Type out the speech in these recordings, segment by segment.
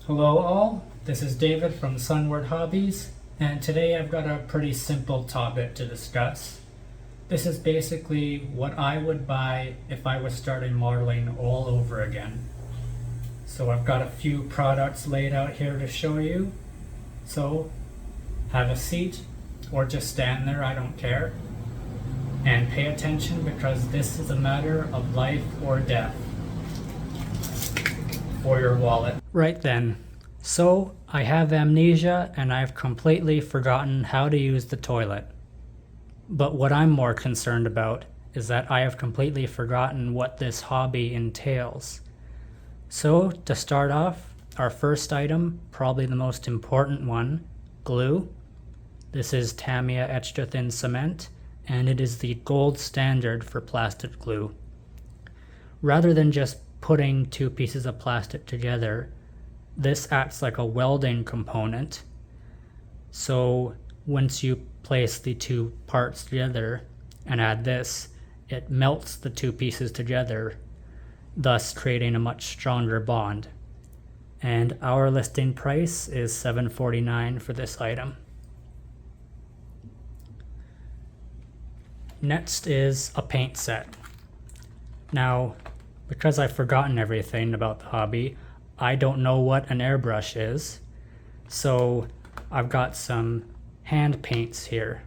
Hello all, this is David from Sunward Hobbies, and today I've got a pretty simple topic to discuss. This is basically what I would buy if I was starting modeling all over again. So I've got a few products laid out here to show you. So have a seat or just stand there, I don't care. And pay attention because this is a matter of life or death for your wallet. Right then, so I have amnesia and I've completely forgotten how to use the toilet. But what I'm more concerned about is that I have completely forgotten what this hobby entails. So to start off, our first item, probably the most important one, glue. This is Tamiya Extra Thin Cement, and it is the gold standard for plastic glue. Rather than just putting two pieces of plastic together, this acts like a welding component. So once you place the two parts together and add this, it melts the two pieces together, thus creating a much stronger bond. And our listing price is $7.49 for this item. Next is a paint set. Now, because I've forgotten everything about the hobby, I don't know what an airbrush is. So I've got some hand paints here.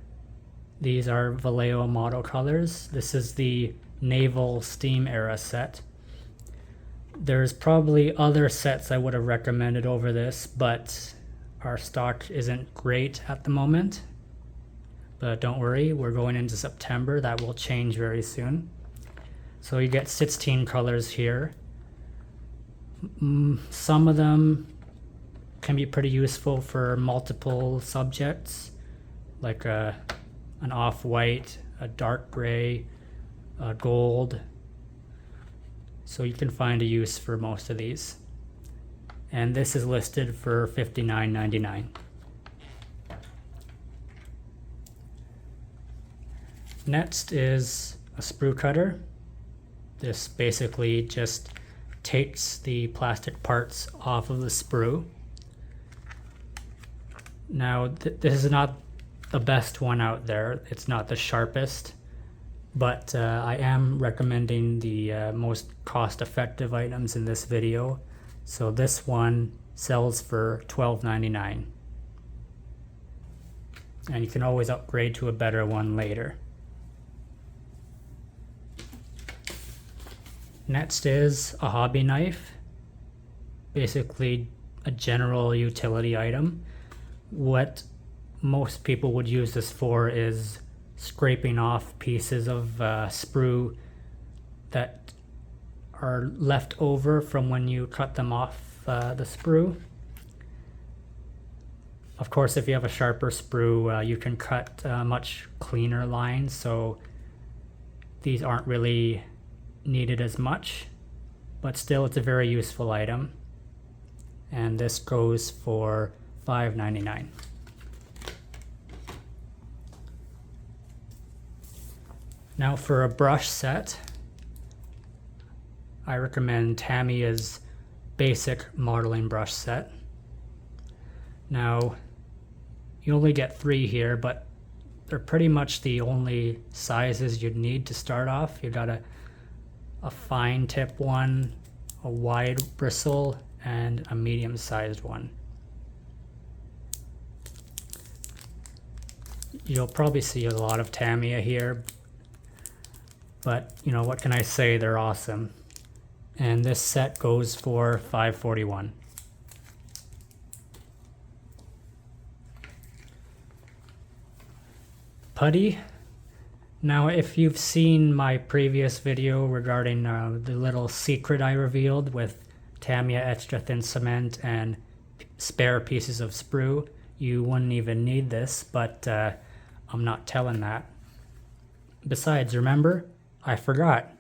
These are Vallejo model colors. This is the Naval Steam Era set. There's probably other sets I would have recommended over this, but our stock isn't great at the moment. But don't worry, we're going into September. That will change very soon. So you get 16 colors here. Some of them can be pretty useful for multiple subjects, like an off-white, a dark gray, a gold. So you can find a use for most of these. And this is listed for $59.99. Next is a sprue cutter. This basically just takes the plastic parts off of the sprue. Now, this is not the best one out there. It's not the sharpest, but I am recommending the most cost-effective items in this video. So this one sells for $12.99. And you can always upgrade to a better one later. Next is a hobby knife, basically a general utility item. What most people would use this for is scraping off pieces of sprue that are left over from when you cut them off the sprue. Of course, if you have a sharper sprue, you can cut much cleaner lines, so these aren't really needed as much, but still it's a very useful item, and this goes for $5.99. Now for a brush set, I recommend Tamiya's basic modeling brush set. Now you only get 3 here, but they're pretty much the only sizes you'd need to start off. You got a fine tip one, a wide bristle, and a medium-sized one. You'll probably see a lot of Tamiya here, but you know, what can I say, they're awesome. And this set goes for $5.41. Putty. Now, if you've seen my previous video regarding the little secret I revealed with Tamiya Extra Thin Cement and spare pieces of sprue, you wouldn't even need this, but I'm not telling that. Besides, remember, I forgot.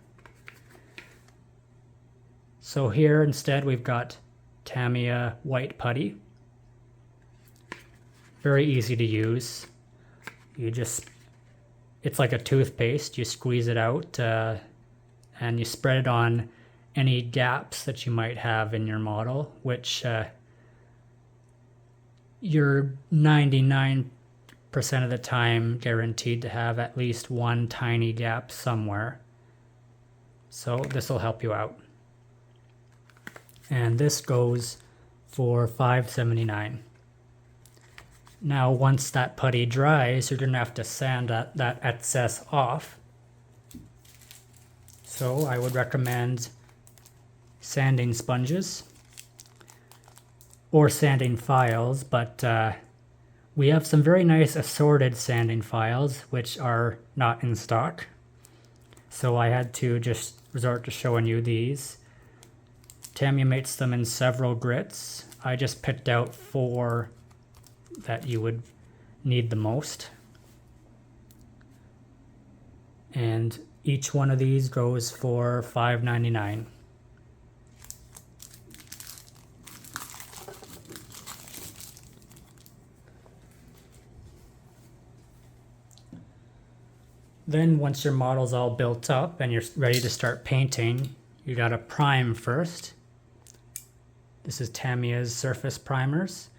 So here instead we've got Tamiya white putty. Very easy to use. It's like a toothpaste. You squeeze it out and you spread it on any gaps that you might have in your model, which you're 99% of the time guaranteed to have at least one tiny gap somewhere. So this will help you out. And this goes for $5.79. Now once that putty dries, you're going to have to sand that excess off. So I would recommend sanding sponges or sanding files, but we have some very nice assorted sanding files which are not in stock. So I had to just resort to showing you these. Tamiya makes them in several grits. I just picked out 4 that you would need the most. And each one of these goes for $5.99. Then once your model's all built up and you're ready to start painting, you gotta prime first. This is Tamiya's surface primers.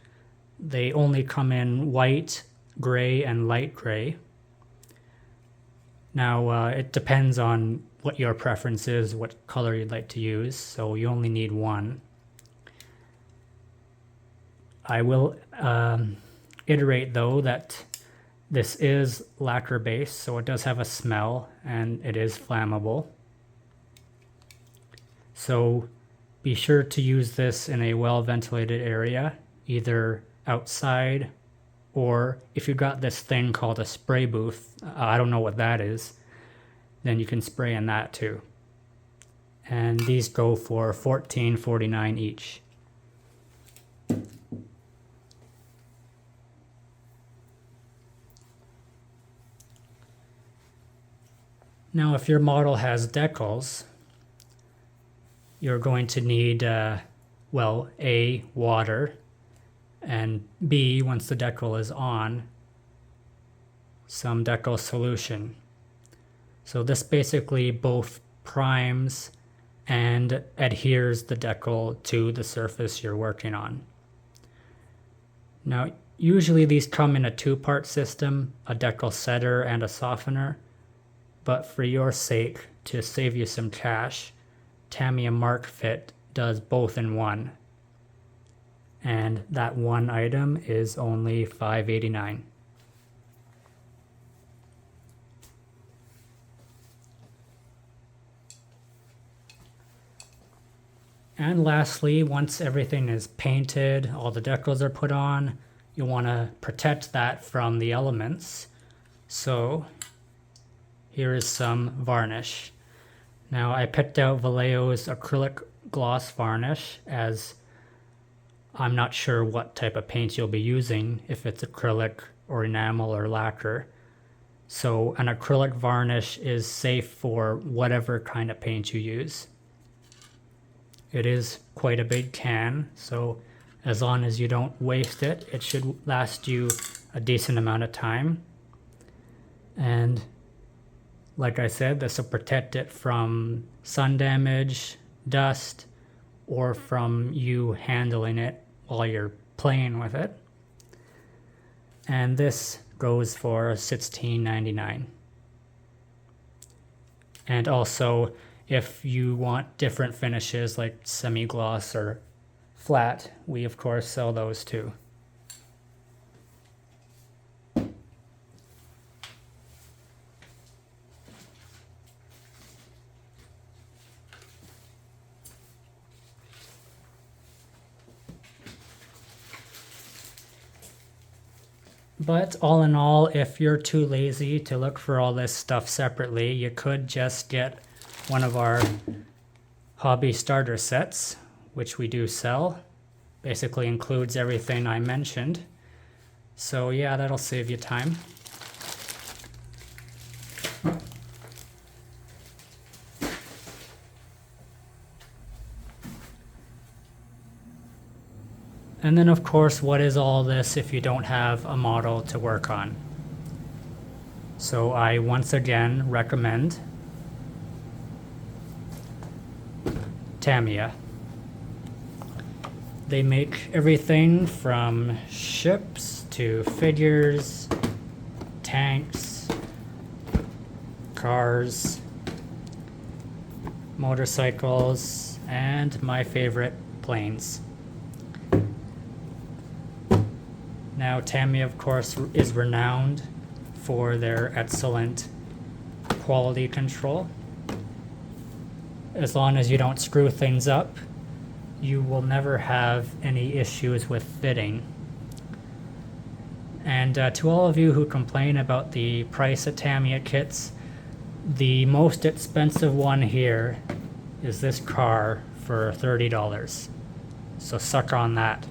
They only come in white, gray, and light gray. Now it depends on what your preference is, what color you'd like to use, so you only need one. I will iterate though that this is lacquer based, so it does have a smell and it is flammable. So be sure to use this in a well ventilated area, either outside, or if you've got this thing called a spray booth, I don't know what that is, then you can spray in that too. And these go for $14.49 each. Now if your model has decals, you're going to need, well, A, water, and B, once the decal is on, some decal solution. So this basically both primes and adheres the decal to the surface you're working on. Now, usually these come in a 2-part system, a decal setter and a softener, but for your sake, to save you some cash, Tamiya Mark Fit does both in one. And that one item is only $5.89. And lastly, once everything is painted, all the decals are put on, you'll want to protect that from the elements. So here is some varnish. Now I picked out Vallejo's acrylic gloss varnish, as I'm not sure what type of paint you'll be using, if it's acrylic or enamel or lacquer. So an acrylic varnish is safe for whatever kind of paint you use. It is quite a big can, so as long as you don't waste it, it should last you a decent amount of time. And like I said, this will protect it from sun damage, dust, or from you handling it while you're playing with it. And this goes for $16.99. And also, if you want different finishes like semi-gloss or flat, we of course sell those too. But all in all, if you're too lazy to look for all this stuff separately, you could just get one of our hobby starter sets, which we do sell. Basically includes everything I mentioned. So yeah, that'll save you time. And then of course, what is all this if you don't have a model to work on? So I once again recommend Tamiya. They make everything from ships to figures, tanks, cars, motorcycles, and my favorite, planes. Now, Tamiya, of course, is renowned for their excellent quality control. As long as you don't screw things up, you will never have any issues with fitting. And to all of you who complain about the price of Tamiya kits, the most expensive one here is this car for $30. So suck on that.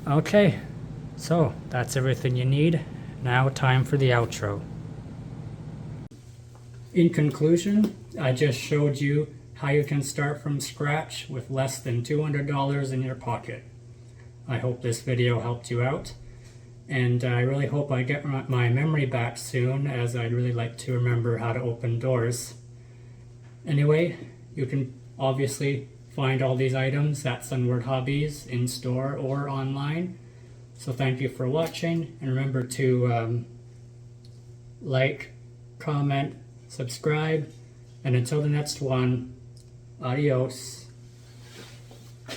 Okay, so that's everything you need. Now time for the outro. In conclusion, I just showed you how you can start from scratch with less than $200 in your pocket. I hope this video helped you out, and I really hope I get my memory back soon, as I'd really like to remember how to open doors. Anyway, you can obviously find all these items at Sunward Hobbies in store or online. So thank you for watching, and remember to like, comment, subscribe, and until the next one, adios.